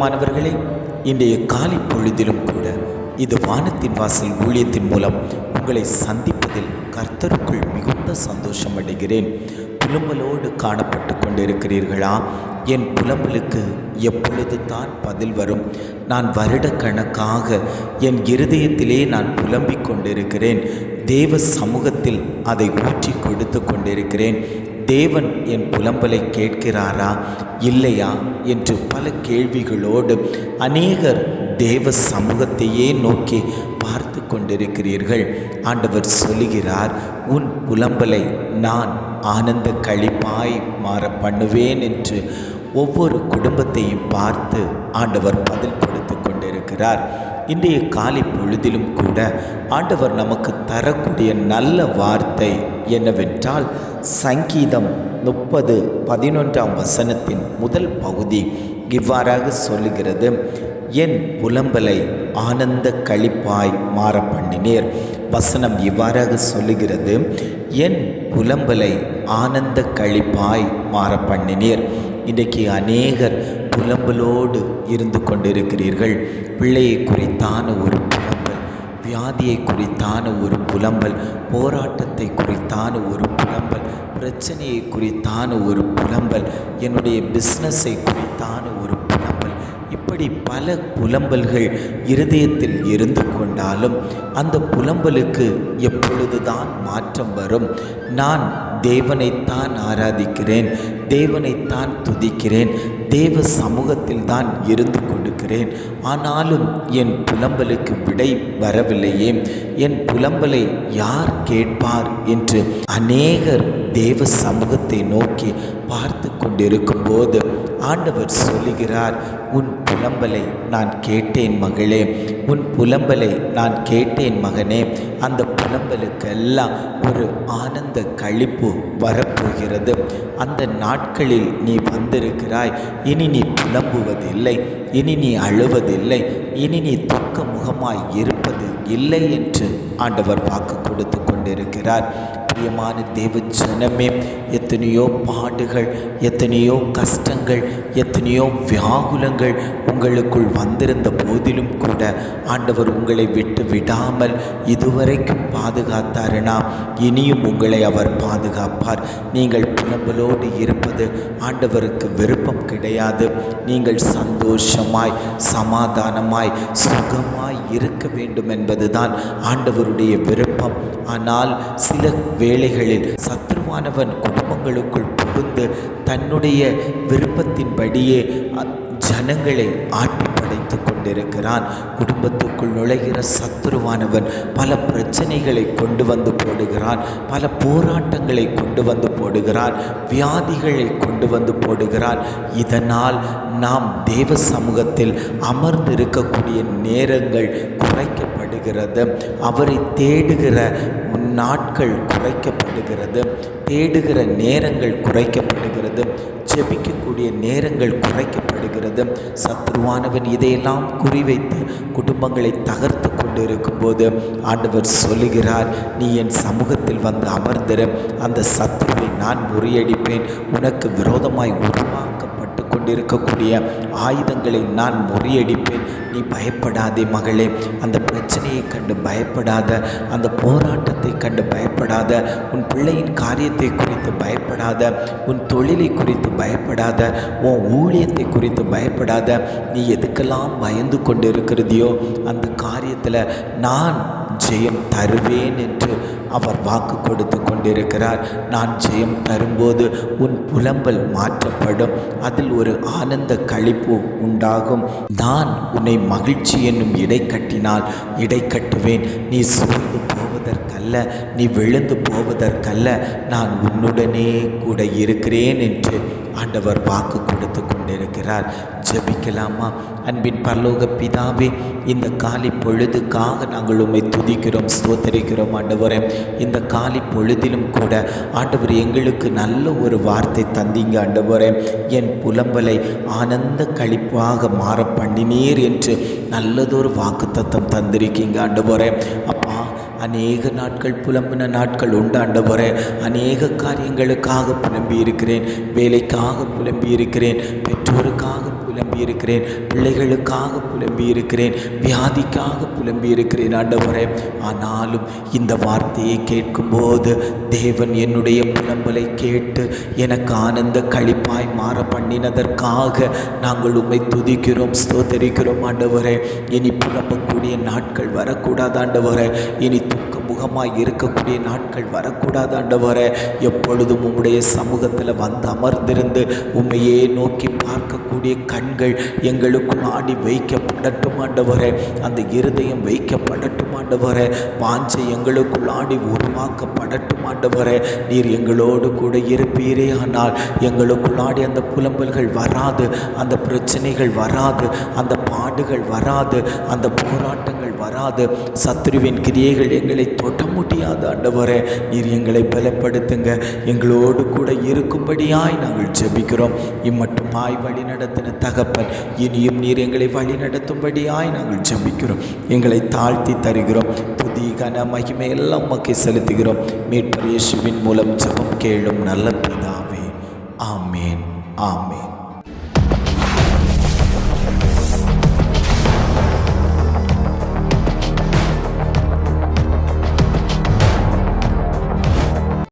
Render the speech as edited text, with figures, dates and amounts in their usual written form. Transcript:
பிரியமானவர்களே, இன்றைய காலை பொழுதிலும் கூட இது வானத்தின் வாசல் ஊழியத்தின் மூலம் உங்களை சந்திப்பதில் கர்த்தருக்குள் மிகுந்த சந்தோஷம் அடைகிறேன். புலம்பலோடு காணப்பட்டு கொண்டிருக்கிறீர்களா? என் புலம்பலுக்கு எப்பொழுது தான் பதில் வரும்? நான் வருடக்கணக்காக என் இருதயத்திலே நான் புலம்பிக் கொண்டிருக்கிறேன். தேவ சமூகத்தில் அதை ஊற்றி கொடுத்து கொண்டிருக்கிறேன். தேவன் என் புலம்பலை கேட்கிறாரா இல்லையா என்று பல கேள்விகளோடு அநேகர் தேவ சமூகத்தையே நோக்கி பார்த்து கொண்டிருக்கிறீர்கள். ஆண்டவர் சொல்லுகிறார், உன் புலம்பலை நான் ஆனந்த களிப்பாய் மாற பண்ணுவேன் என்று ஒவ்வொரு குடும்பத்தையும் பார்த்து ஆண்டவர் பதில் கொடுத்து கொண்டிருக்கிறார். இன்றைய காலை பொழுதிலும் கூட ஆண்டவர் நமக்கு தரக்கூடிய நல்ல வார்த்தை என்னவென்றால், சங்கீதம் 30:11 முதல் பகுதி இவ்வாறாக சொல்லுகிறது, என் புலம்பலை ஆனந்த களிப்பாய் மாற பண்ணினீர். வசனம் இவ்வாறாக சொல்லுகிறது, என் புலம்பலை ஆனந்த களிப்பாய் மாற பண்ணினீர். இன்றைக்கு அநேகர் புலம்பலோடு இருந்து கொண்டிருக்கிறீர்கள். பிள்ளையை குறித்தான ஒரு புலம்பல், வியாதியை குறித்தான ஒரு புலம்பல், போராட்டத்தை குறித்தான ஒரு புலம்பல், பிரச்சனையை குறித்தான ஒரு புலம்பல், என்னுடைய பிஸ்னஸை குறித்தான ஒரு புலம்பல், இப்படி பல புலம்பல்கள் இருதயத்தில் இருந்து கொண்டாலும் அந்த புலம்பலுக்கு எப்பொழுதுதான் மாற்றம் வரும்? நான் தேவனைத்தான் ஆராதிக்கிறேன், தேவனைத்தான் துதிக்கிறேன், தேவ சமூகத்தில் தான் இருந்து கொடுக்கிறேன், ஆனாலும் என் புலம்பலுக்கு விடை வரவில்லையே, என் புலம்பலை யார் கேட்பார் என்று அநேகர் தேவ சமூகத்தை நோக்கி பார்த்து கொண்டிருக்கும் போது ஆண்டவர் சொல்லுகிறார், உன் புலம்பலை நான் கேட்டேன் மகளே, உன் புலம்பலை நான் கேட்டேன் மகனே. அந்த புலம்பலுக்கெல்லாம் ஒரு ஆனந்த களிப்பு வரப்போகிறது. அந்த நாட்களில் நீ வந்திருக்கிறாய். இனி நீ புலம்புவதில்லை, இனி நீ அழுவதில்லை, இனி நீ துக்க முகமாய் இருப்பது இல்லை என்று ஆண்டவர் வாக்கு கொடுத்து கொண்டிருக்கிறார். பிரியமான தேவ ஜனமே, எத்தனையோ பாடுகள், எத்தனையோ கஷ்டங்கள், எத்தனையோ வியாகுலங்கள் உங்களுக்குள் வந்திருந்த போதிலும் கூட ஆண்டவர் உங்களை விட்டு விடாமல் இதுவரைக்கும் பாதுகாத்தாருனா இனியும் உங்களை அவர் பாதுகாப்பார். நீங்கள் புலம்பலோடு இருப்பது ஆண்டவருக்கு விருப்பம் கிடையாது. நீங்கள் சந்தோஷமாய், சமாதானமாய், சுகமாய் இருக்க வேண்டும் என்பதுதான் ஆண்டவருடைய விருப்பம். ஆனால் சில வேளைகளில் சத்ருவானவன் குடும்பங்களுக்குள் புகுந்து தன்னுடைய விருப்பத்தின்படியே ஜனங்களை ஆட்டி படைத்து கொண்டிருக்கிறான். குடும்பத்துக்குள் நுழைகிற சத்துருவானவன் பல பிரச்சனைகளை கொண்டு வந்து போடுகிறான், பல போராட்டங்களை கொண்டு வந்து போடுகிறான், வியாதிகளை கொண்டு வந்து போடுகிறான். இதனால் நாம் தேவ சமூகத்தில் அமர்ந்திருக்கக்கூடிய நேரங்கள் குறைக்கப்படுகிறது. அவரை தேடுகிற நாட்கள் குறைக்கப்படுகிறது, தேடுகிற நேரங்கள் குறைக்கப்படுகிறது, ஜெபிக்கக்கூடிய நேரங்கள் குறைக்கப்படுகிறது. சத்ருவானவன் இதையெல்லாம் குறிவைத்து குடும்பங்களை தகர்த்து கொண்டு இருக்கும்போது ஆண்டவர் சொல்லுகிறார், நீ என் சமூகத்தில் வந்து அமர்ந்திர, அந்த சத்ருவை நான் முறியடிப்பேன். உனக்கு விரோதமாய் உருவாக்கப்பட்டு கொண்டிருக்கக்கூடிய ஆயுதங்களை நான் முறியடிப்பேன். நீ பயப்படாதே மகளே, அந்த பிரச்சனையை கண்டு பயப்படாத, அந்த போராட்டத்தை கண்டு பயப்படாத, உன் பிள்ளையின் காரியத்தை குறித்து பயப்படாத, உன் தொழிலை குறித்து பயப்படாத, உன் ஊழியத்தை குறித்து பயப்படாத. நீ எதுக்கெல்லாம் பயந்து கொண்டு இருக்கிறதையோ அந்த காரியத்தில் நான் ஜெயம் தருவேன் என்று அவர் வாக்கு கொடுத்து கொண்டிருக்கிறார். நான் ஜெயம் தரும்போது உன் புலம்பல் மாற்றப்படும், அதில் ஒரு ஆனந்த களிப்பு உண்டாகும். நான் உன்னை மகிழ்ச்சி என்னும் இடை கட்டினால் இடை கட்டுவேன். நீ சோர்ந்து போவதற்கல்ல, நீ விழுந்து போவதற்கல்ல, நான் உன்னுடனே கூட இருக்கிறேன் என்று ஆண்டவர் வாக்கு கொடுத்து கொண்டிருக்கிறார். ஜெபிக்கலாமா? அன்பின் பரலோக பிதாவே, இந்த காலை பொழுதுக்காக நாங்கள் உம்மை துதிக்கிறோம், ஸ்தோத்தரிக்கிறோம். ஆண்டவரே, இந்த காலை பொழுதிலும் கூட ஆண்டவர் எங்களுக்கு நல்ல ஒரு வார்த்தை தந்தீங்க. ஆண்டவரே, என் புலம்பலை ஆனந்த களிப்பாக மாற பண்ணினீர் என்று நல்லதொரு வாக்குத்தத்தம் தந்திருக்கீங்க. ஆண்டவரே, அப்பா, அநேக நாட்கள் புலம்பின நாட்கள் உண்டு. ஆண்டவரே, அநேக காரியங்களுக்காக புலம்பி இருக்கிறேன், வேலைக்காக புலம்பி இருக்கிறேன், பெற்றோருக்காக புலம்பி புலம்பி இருக்கிறேன், பிள்ளைகளுக்காக புலம்பி இருக்கிறேன், வியாதிக்காக புலம்பி இருக்கிறேன் ஆண்டவரே. ஆனாலும் இந்த வார்த்தையை கேட்கும்போது தேவன் என்னுடைய புலம்பலை கேட்டு எனக்கு ஆனந்த களிப்பாய் மாற பண்ணினதற்காக நாங்கள் உம்மை துதிக்கிறோம், ஸ்தோத்தரிக்கிறோம் ஆண்டவரே. இனி புலம்பக்கூடிய நாட்கள் வரக்கூடாது ஆண்டவரே. இனி முகமாய் இருக்கக்கூடிய நாட்கள் வரக்கூடாது ஆண்டவரே. எப்பொழுதும் உம்முடைய சமூகத்தில் வந்து அமர்ந்திருந்து உம்மையே நோக்கி பார்க்கக்கூடிய கண்கள் எங்களுக்குள் ஆடி வைக்கப்படட்டும் ஆண்டவரே. அந்த இருதயம் வைக்கப்படட்டும் ஆண்டவரே. வாஞ்சை எங்களுக்குள் ஆடி உருவாக்கப்படட்டும் ஆண்டவரே. நீர் எங்களோடு கூட இருப்பீரே, ஆனால் எங்களுக்குள் ஆடி அந்த புலம்பல்கள் வராது, அந்த பிரச்சனைகள் வராது, அந்த பாடுகள் வராது, அந்த போராட்டங்கள் வராது, சத்ருவின் கிரியைகள் எங்களை தொட முடியாது ஆண்டவரே. நீர் எங்களை பலப்படுத்துங்க, எங்களோடு கூட இருக்கும்படியாய் நாங்கள் ஜெபிக்கிறோம். இம்மட்டுமாய் வழி நடத்தின தகப்பன், இனியும் நீர் எங்களை வழி நடத்தும்படியாய் நாங்கள் ஜெபிக்கிறோம். எங்களை தாழ்த்தி தருகிறோம். துதி கன மகிமை எல்லாம் உமக்கே செலுத்துகிறோம். மீட்பர் இயேசுவின் மூலம் ஜெபம் கேளும் நல்ல பிதாவே. ஆமேன், ஆமேன்.